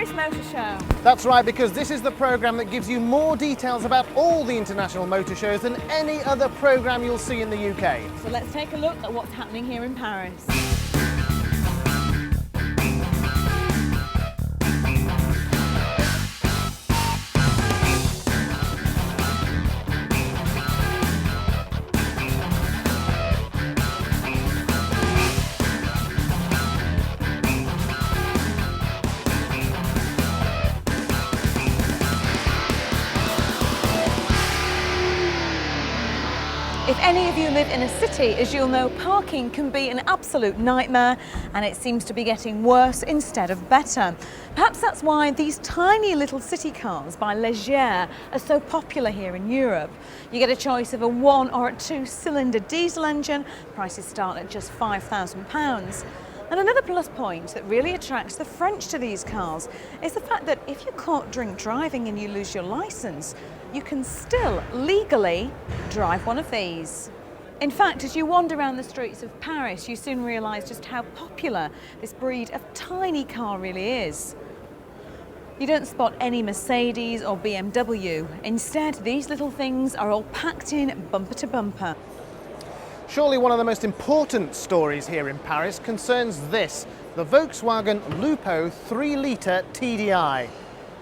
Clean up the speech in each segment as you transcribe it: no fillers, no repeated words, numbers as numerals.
Paris Motor Show. That's right, because this is the programme that gives you more details about all the international motor shows than any other programme you'll see in the UK. So let's take a look at what's happening here in Paris. If any of you live in a city, as you'll know, parking can be an absolute nightmare, and it seems to be getting worse instead of better. Perhaps that's why these tiny little city cars by Jaguar are so popular here in Europe. You get a choice of a 1 or a 2-cylinder diesel engine. Prices start at just £5,000. And another plus point that really attracts the French to these cars is the fact that if you're caught drink driving and you lose your licence, you can still legally drive one of these. In fact, as you wander around the streets of Paris, you soon realise just how popular this breed of tiny car really is. You don't spot any Mercedes or BMW. Instead, these little things are all packed in bumper to bumper. Surely one of the most important stories here in Paris concerns this, the Volkswagen Lupo 3-litre TDI.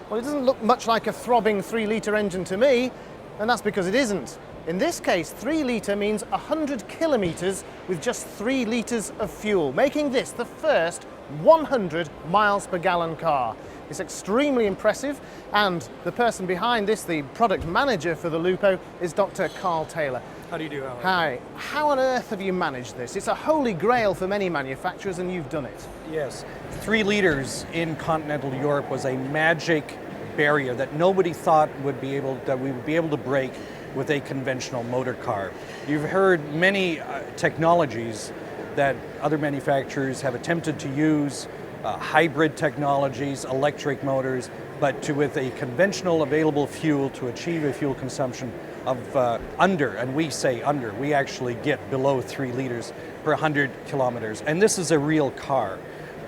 Well, it doesn't look much like a throbbing 3-litre engine to me, and that's because it isn't. In this case, 3-litre means 100 kilometres with just 3 litres of fuel, making this the first 100 miles per gallon car. It's extremely impressive, and the person behind this, the product manager for the Lupo, is Dr. Carl Taylor. How do you do, Howard? Hi. How on earth have you managed this? It's a holy grail for many manufacturers, and you've done it. Yes. 3 litres in continental Europe was a magic barrier that nobody thought we would be able to break with a conventional motor car. You've heard many technologies that other manufacturers have attempted to use, hybrid technologies, electric motors, but with a conventional available fuel to achieve a fuel consumption of under, and we say under, we actually get below 3 litres per 100 kilometers. And this is a real car.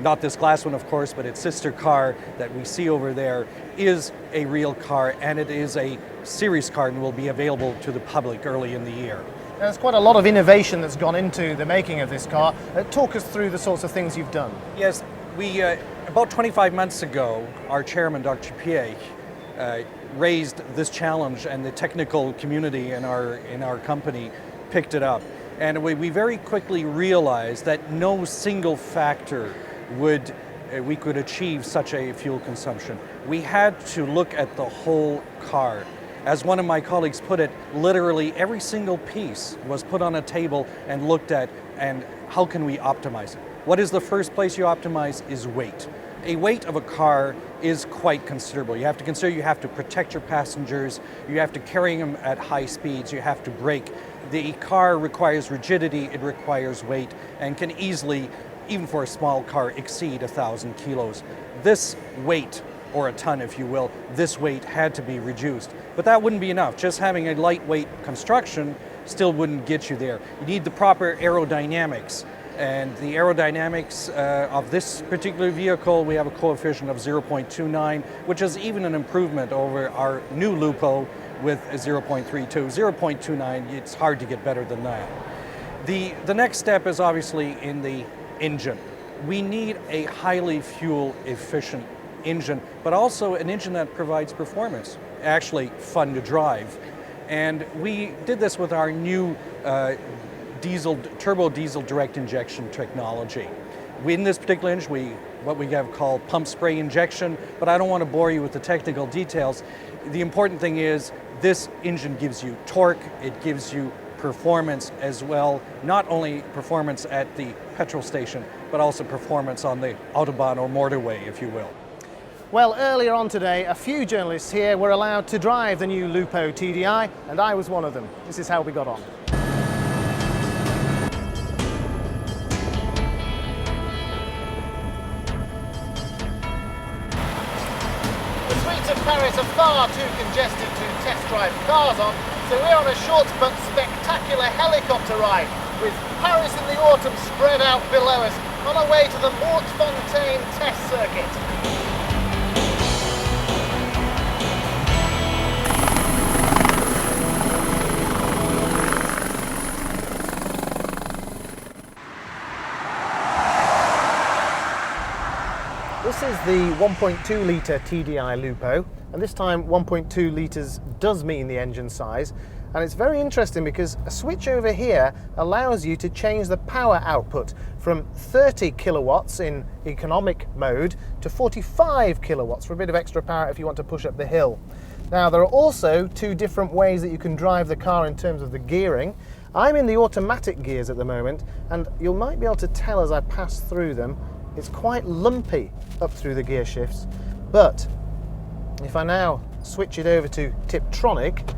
Not this glass one, of course, but its sister car that we see over there is a real car, and it is a series car and will be available to the public early in the year. There's quite a lot of innovation that's gone into the making of this car. Talk us through the sorts of things you've done. Yes, we about 25 months ago, our chairman, Dr. Pierre, raised this challenge, and the technical community in our company picked it up. And we very quickly realized that no single factor we could achieve such a fuel consumption. We had to look at the whole car. As one of my colleagues put it, literally every single piece was put on a table and looked at, and how can we optimize it? What is the first place you optimize is weight. A weight of a car is quite considerable. You have to consider you have to protect your passengers, you have to carry them at high speeds, you have to brake. The car requires rigidity, it requires weight, and can easily, even for a small car, exceed 1,000 kilos. This weight, or a ton if you will, this weight had to be reduced. But that wouldn't be enough. Just having a lightweight construction still wouldn't get you there. You need the proper aerodynamics. And the aerodynamics of this particular vehicle, we have a coefficient of 0.29, which is even an improvement over our new Lupo with a 0.32. 0.29, it's hard to get better than that. The next step is obviously in the engine. We need a highly fuel efficient engine, but also an engine that provides performance, actually fun to drive. And we did this with our new turbo diesel direct injection technology. In this particular engine, what we have called pump spray injection, but I don't want to bore you with the technical details. The important thing is this engine gives you torque, it gives you performance as well, not only performance at the petrol station, but also performance on the Autobahn or motorway, if you will. Well, earlier on today, a few journalists here were allowed to drive the new Lupo TDI, and I was one of them. This is how we got on. The streets of Paris are far too congested to test drive cars on, so we're on a short but spectacular helicopter ride with Paris in the autumn spread out below us on our way to the Montfontaine test circuit. the 1.2 litre TDI Lupo, and this time 1.2 litres does mean the engine size. And it's very interesting because a switch over here allows you to change the power output from 30 kilowatts in economic mode to 45 kilowatts for a bit of extra power if you want to push up the hill. Now, there are also two different ways that you can drive the car in terms of the gearing. I'm in the automatic gears at the moment, and you might be able to tell as I pass through them, it's quite lumpy up through the gear shifts. But if I now switch it over to Tiptronic,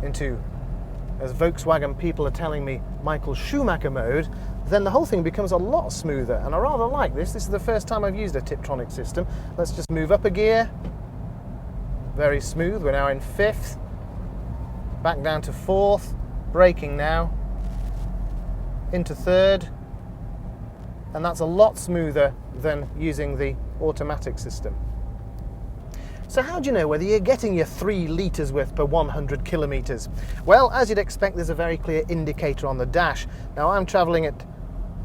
into, as Volkswagen people are telling me, Michael Schumacher mode, then the whole thing becomes a lot smoother, and I rather like this. This is the first time I've used a Tiptronic system. Let's just move up a gear. Very smooth. We're now in 5th, back down to 4th, braking now, into 3rd, and that's a lot smoother than using the automatic system. So how do you know whether you're getting your 3 litres worth per 100 kilometres? Well, as you'd expect, there's a very clear indicator on the dash. Now, I'm travelling at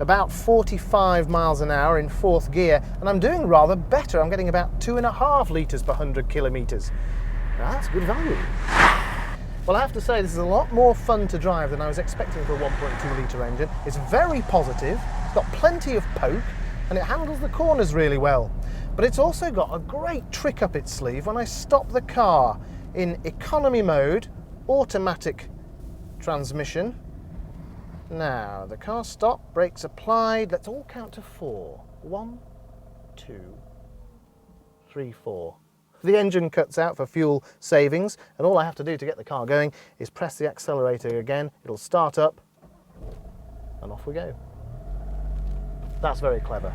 about 45 miles an hour in 4th gear, and I'm doing rather better. I'm getting about 2.5 litres per 100 kilometres. Now, that's good value. Well, I have to say, this is a lot more fun to drive than I was expecting for a 1.2 litre engine. It's very positive, it's got plenty of poke, and it handles the corners really well. But it's also got a great trick up its sleeve when I stop the car in economy mode, automatic transmission. Now, the car stopped, brakes applied. Let's all count to 4. 1, 2, 3, 4. The engine cuts out for fuel savings, and all I have to do to get the car going is press the accelerator again. It'll start up, and off we go. That's very clever.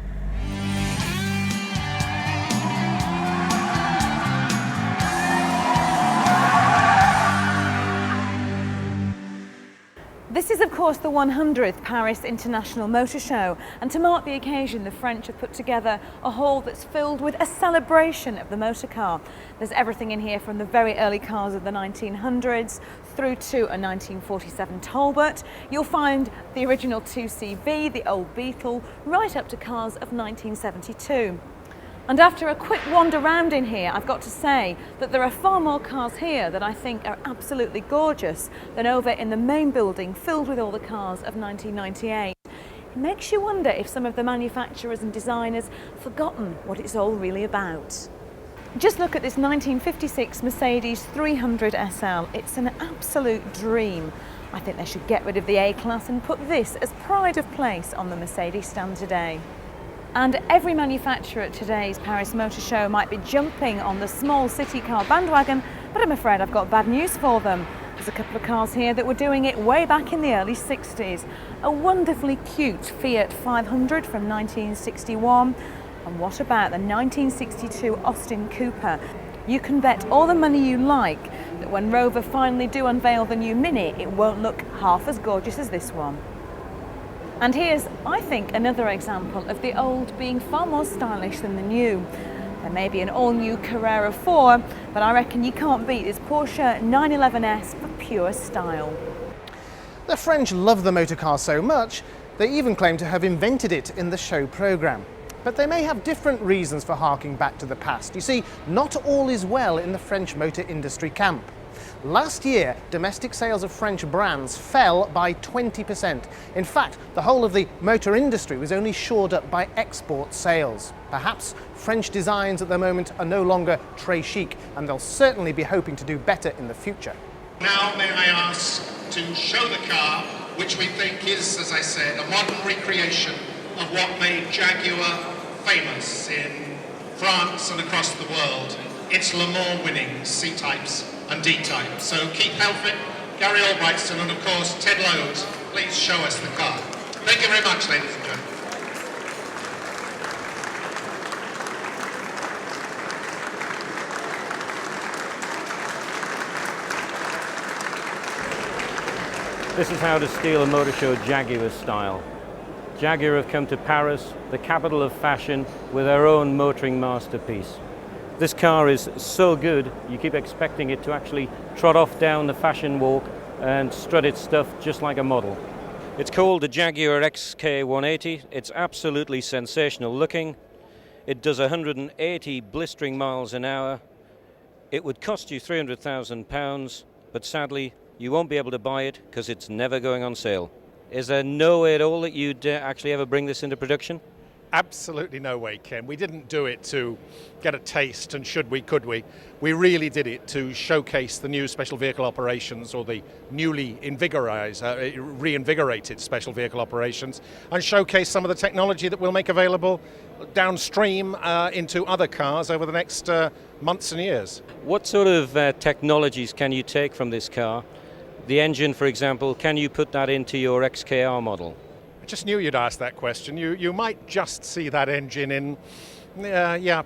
This is, of course, the 100th Paris International Motor Show, and to mark the occasion, the French have put together a hall that's filled with a celebration of the motor car. There's everything in here from the very early cars of the 1900s through to a 1947 Talbot. You'll find the original 2CV, the old Beetle, right up to cars of 1972. And after a quick wander round in here, I've got to say that there are far more cars here that I think are absolutely gorgeous than over in the main building filled with all the cars of 1998. It makes you wonder if some of the manufacturers and designers have forgotten what it's all really about. Just look at this 1956 Mercedes 300 SL. It's an absolute dream. I think they should get rid of the A-Class and put this as pride of place on the Mercedes stand today. And every manufacturer at today's Paris Motor Show might be jumping on the small city car bandwagon, but I'm afraid I've got bad news for them. There's a couple of cars here that were doing it way back in the early 60s. A wonderfully cute Fiat 500 from 1961. And what about the 1962 Austin Cooper? You can bet all the money you like that when Rover finally do unveil the new Mini, it won't look half as gorgeous as this one. And here's, I think, another example of the old being far more stylish than the new. There may be an all-new Carrera 4, but I reckon you can't beat this Porsche 911S for pure style. The French love the motor car so much, they even claim to have invented it in the show programme. But they may have different reasons for harking back to the past. You see, not all is well in the French motor industry camp. Last year, domestic sales of French brands fell by 20%. In fact, the whole of the motor industry was only shored up by export sales. Perhaps French designs at the moment are no longer très chic, and they'll certainly be hoping to do better in the future. Now may I ask to show the car, which we think is, as I said, a modern recreation of what made Jaguar famous in France and across the world. It's Le Mans winning C-types and D-types. So Keith Helfrich, Gary Albrightson, and of course Ted Lowe's, please show us the car. Thank you very much, ladies and gentlemen. This is how to steal a motor show Jaguar style. Jaguar have come to Paris, the capital of fashion, with their own motoring masterpiece. This car is so good, you keep expecting it to actually trot off down the fashion walk and strut its stuff just like a model. It's called the Jaguar XK 180. It's absolutely sensational looking. It does 180 blistering miles an hour. It would cost you £300,000, but sadly, you won't be able to buy it because it's never going on sale. Is there no way at all that you'd actually ever bring this into production? Absolutely no way, Ken. We didn't do it to get a taste and should we, could we. We really did it to showcase the new special vehicle operations, or the newly reinvigorated special vehicle operations, and showcase some of the technology that we'll make available downstream into other cars over the next months and years. What sort of technologies can you take from this car? The engine, for example, can you put that into your XKR model? I just knew you'd ask that question. You might just see that engine in,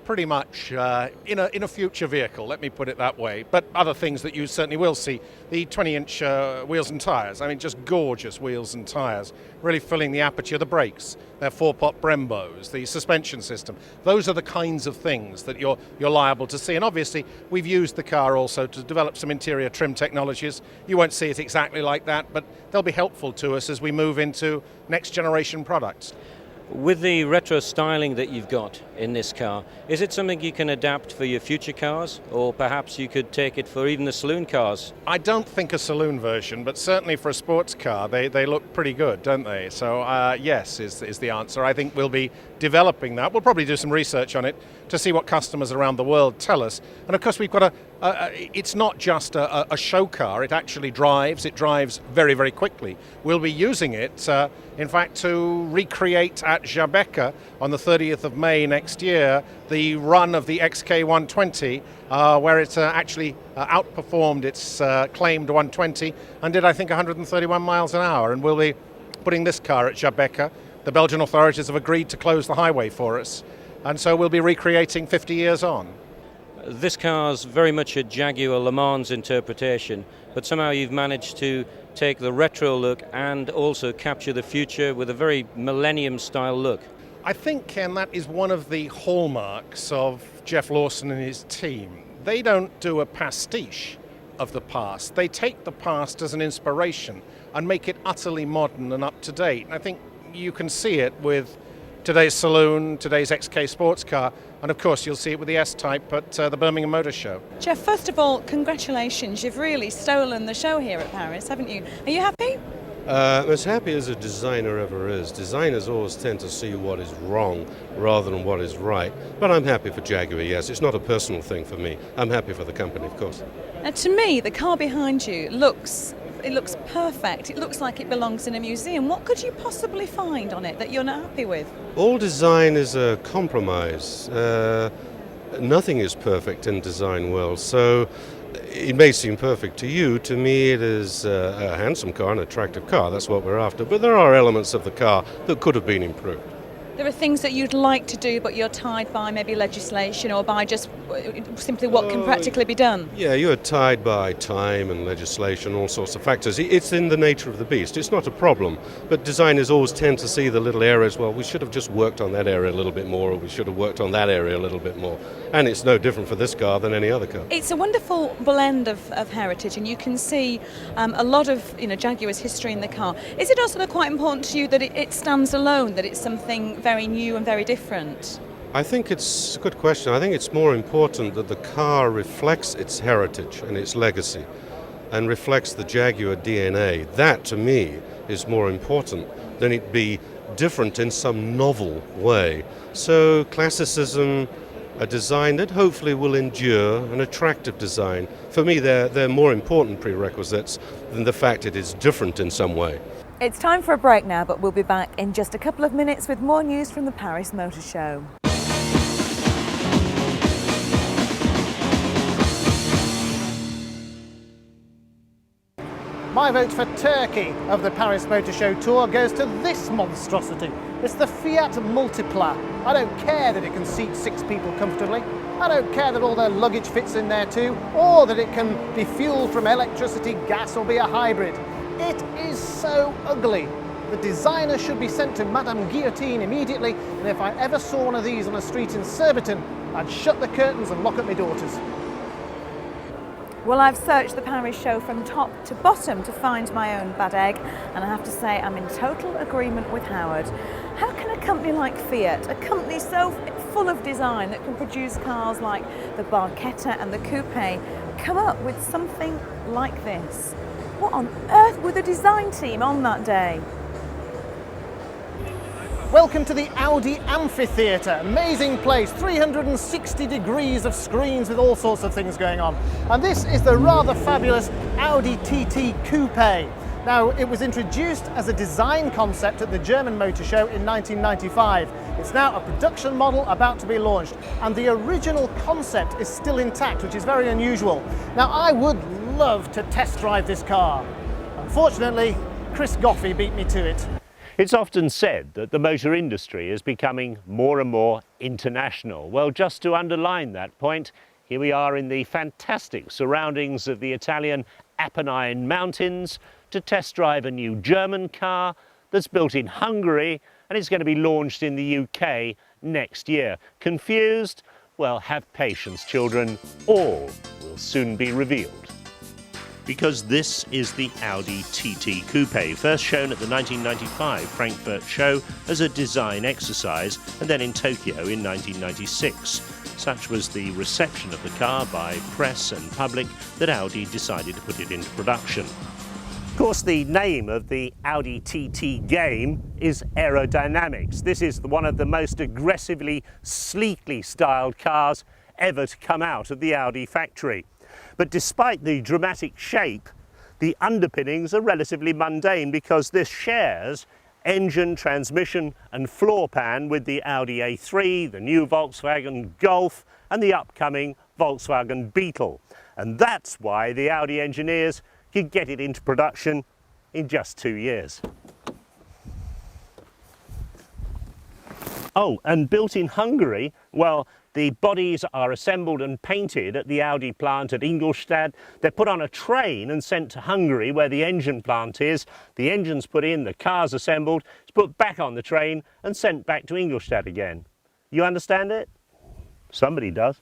pretty much in a future vehicle, let me put it that way. But other things that you certainly will see, the 20-inch wheels and tyres. I mean, just gorgeous wheels and tyres, really filling the aperture. The brakes, they're 4-pot Brembos, the suspension system. Those are the kinds of things that you're liable to see. And obviously, we've used the car also to develop some interior trim technologies. You won't see it exactly like that, but they'll be helpful to us as we move into next generation products. With the retro styling that you've got in this car, is it something you can adapt for your future cars, or perhaps you could take it for even the saloon cars? I don't think a saloon version, but certainly for a sports car, they look pretty good, don't they? So yes is the answer. I think we'll be developing that. We'll probably do some research on it to see what customers around the world tell us. And of course, we've got it's not just a show car. It actually drives. It drives very, very quickly. We'll be using it, in fact, to recreate at Jaguar on the 30th of May next year the run of the XK 120, where it actually outperformed its claimed 120 and did, I think, 131 miles an hour. And we'll be putting this car at Jaguar. The Belgian authorities have agreed to close the highway for us, and so we'll be recreating 50 years on. This car's very much a Jaguar Le Mans interpretation, but somehow you've managed to take the retro look and also capture the future with a very millennium-style look. I think, Ken, that is one of the hallmarks of Jeff Lawson and his team. They don't do a pastiche of the past. They take the past as an inspiration and make it utterly modern and up-to-date. And I think you can see it with today's saloon, today's XK sports car, and of course you'll see it with the S-Type at the Birmingham Motor Show. Jeff, first of all, congratulations. You've really stolen the show here at Paris, haven't you? Are you happy? As happy as a designer ever is. Designers always tend to see what is wrong rather than what is right. But I'm happy for Jaguar, yes. It's not a personal thing for me. I'm happy for the company, of course. Now, to me, the car behind you looks perfect. It looks like it belongs in a museum. What could you possibly find on it that you're not happy with? All design is a compromise. Nothing is perfect in design world, so it may seem perfect to you. To me, it is a handsome car, an attractive car. That's what we're after. But there are elements of the car that could have been improved. There are things that you'd like to do, but you're tied by maybe legislation or by just simply what can practically be done. Yeah, you're tied by time and legislation, all sorts of factors. It's in the nature of the beast. It's not a problem. But designers always tend to see the little areas, well, we should have just worked on that area a little bit more, or we should have worked on that area a little bit more. And it's no different for this car than any other car. It's a wonderful blend of heritage, and you can see a lot of Jaguar's history in the car. Is it also quite important to you that it stands alone, that it's something very new and very different? I think it's a good question. I think it's more important that the car reflects its heritage and its legacy and reflects the Jaguar DNA. That, to me, is more important than it be different in some novel way. So classicism, a design that hopefully will endure, an attractive design. For me, they're more important prerequisites than the fact it is different in some way. It's time for a break now, but we'll be back in just a couple of minutes with more news from the Paris Motor Show. My vote for Turkey of the Paris Motor Show tour goes to this monstrosity. It's the Fiat Multipla. I don't care that it can seat 6 people comfortably. I don't care that all their luggage fits in there too, or that it can be fueled from electricity, gas, or be a hybrid. It is so ugly. The designer should be sent to Madame Guillotine immediately, and if I ever saw one of these on a street in Surbiton, I'd shut the curtains and lock up my daughters. Well, I've searched the Paris show from top to bottom to find my own bad egg, and I have to say I'm in total agreement with Howard. How can a company like Fiat, a company so full of design that can produce cars like the Barchetta and the Coupe, come up with something like this. What on earth were the design team on that day? Welcome to the Audi Amphitheatre. Amazing place, 360 degrees of screens with all sorts of things going on. And this is the rather fabulous Audi TT Coupe. Now, it was introduced as a design concept at the German Motor Show in 1995. It's now a production model about to be launched, and the original concept is still intact, which is very unusual. Now, I would love to test drive this car. Unfortunately, Chris Goffey beat me to it. It's often said that the motor industry is becoming more and more international. Well, just to underline that point, here we are in the fantastic surroundings of the Italian Apennine Mountains to test drive a new German car that's built in Hungary, and it's going to be launched in the UK next year. Confused? Well, have patience, children. All will soon be revealed. Because this is the Audi TT Coupe, first shown at the 1995 Frankfurt show as a design exercise, and then in Tokyo in 1996. Such was the reception of the car by press and public that Audi decided to put it into production. Of course, the name of the Audi TT game is aerodynamics. This is one of the most aggressively, sleekly styled cars ever to come out of the Audi factory. But despite the dramatic shape, the underpinnings are relatively mundane because this shares engine, transmission and floor pan with the Audi A3, the new Volkswagen Golf and the upcoming Volkswagen Beetle. And that's why the Audi engineers could get it into production in just 2 years. Oh, and built in Hungary, well, the bodies are assembled and painted at the Audi plant at Ingolstadt. They're put on a train and sent to Hungary where the engine plant is. The engine's put in, the car's assembled, it's put back on the train and sent back to Ingolstadt again. You understand it? Somebody does.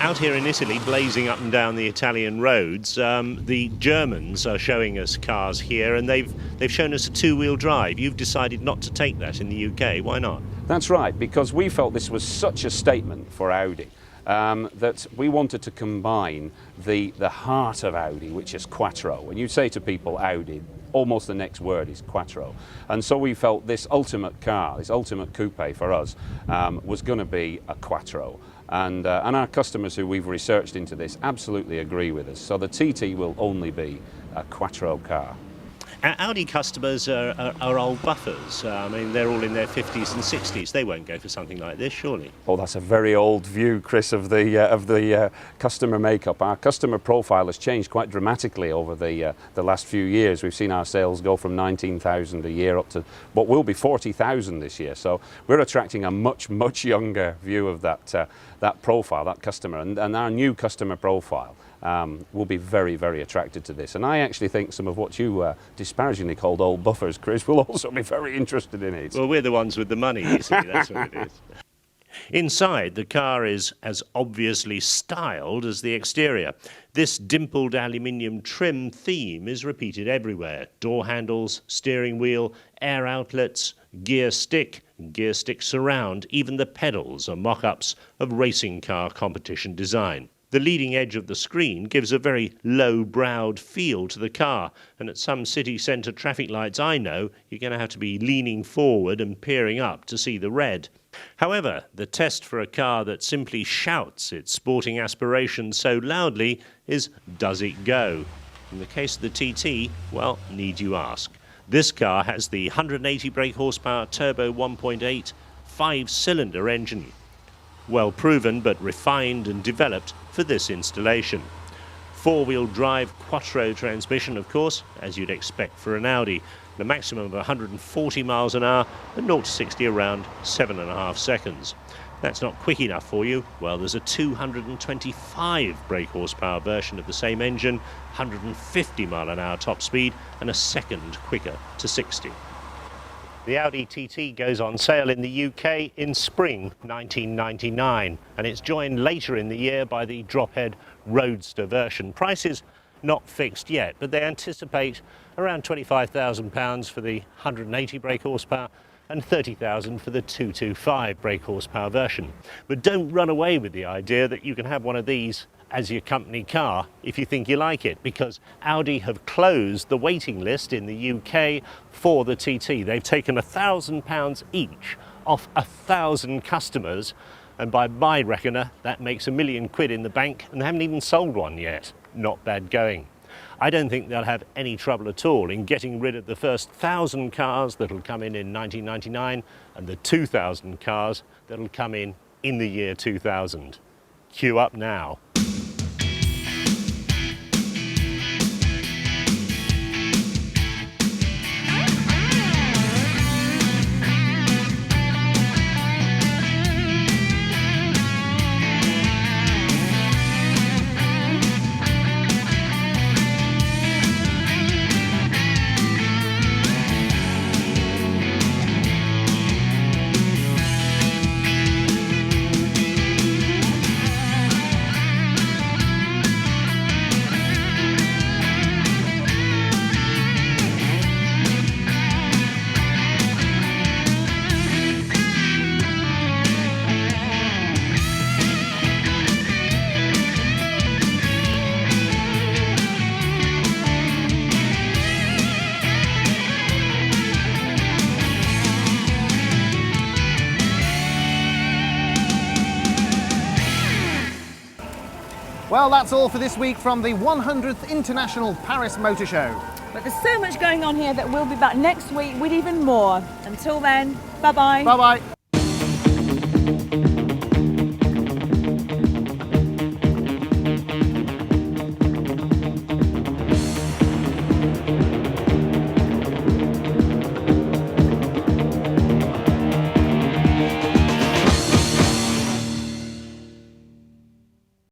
Out here in Italy, blazing up and down the Italian roads, the Germans are showing us cars here, and they've shown us a two-wheel drive. You've decided not to take that in the UK. Why not? That's right, because we felt this was such a statement for Audi that we wanted to combine the heart of Audi, which is Quattro. When you say to people Audi, almost the next word is Quattro. And so we felt this ultimate car, this ultimate coupe for us, was going to be a Quattro. And our customers who we've researched into this absolutely agree with us. So the TT will only be a Quattro car. Audi customers are old buffers. I mean, they're all in their 50s and 60s. They won't go for something like this, surely. Oh, that's a very old view, Chris, of the customer makeup. Our customer profile has changed quite dramatically over the last few years. We've seen our sales go from 19,000 a year up to what will be 40,000 this year. So we're attracting a much, much younger view of that profile, that customer, and our new customer profile. Will be very, very attracted to this. And I actually think some of what you disparagingly called old buffers, Chris, will also be very interested in it. Well, we're the ones with the money, you see, that's what it is. Inside, the car is as obviously styled as the exterior. This dimpled aluminium trim theme is repeated everywhere. Door handles, steering wheel, air outlets, gear stick surround, even the pedals are mock-ups of racing car competition design. The leading edge of the screen gives a very low-browed feel to the car, and at some city centre traffic lights I know, you're going to have to be leaning forward and peering up to see the red. However, the test for a car that simply shouts its sporting aspirations so loudly is, does it go? In the case of the TT, well, need you ask. This car has the 180 brake horsepower turbo 1.8 5-cylinder engine. Well proven but refined and developed for this installation. Four-wheel drive Quattro transmission, of course, as you'd expect for an Audi. The maximum of 140 miles an hour and 0 to 60 around 7.5 seconds. That's not quick enough for you? Well, there's a 225 brake horsepower version of the same engine, 150 mile an hour top speed, and a second quicker to 60. The Audi TT goes on sale in the UK in spring 1999, and it's joined later in the year by the drop-head Roadster version. Prices not fixed yet, but they anticipate around £25,000 for the 180 brake horsepower and £30,000 for the 225 brake horsepower version. But don't run away with the idea that you can have one of these as your company car if you think you like it, because Audi have closed the waiting list in the UK for the TT. They've taken £1,000 each off 1,000 customers, and by my reckoner that makes £1 million in the bank, and they haven't even sold one yet. Not bad going. I don't think they'll have any trouble at all in getting rid of the first 1,000 cars that'll come in 1999 and the 2,000 cars that'll come in the year 2000. Queue up now. Well, that's all for this week from the 100th International Paris Motor Show. But there's so much going on here that we'll be back next week with even more. Until then, bye-bye. Bye-bye.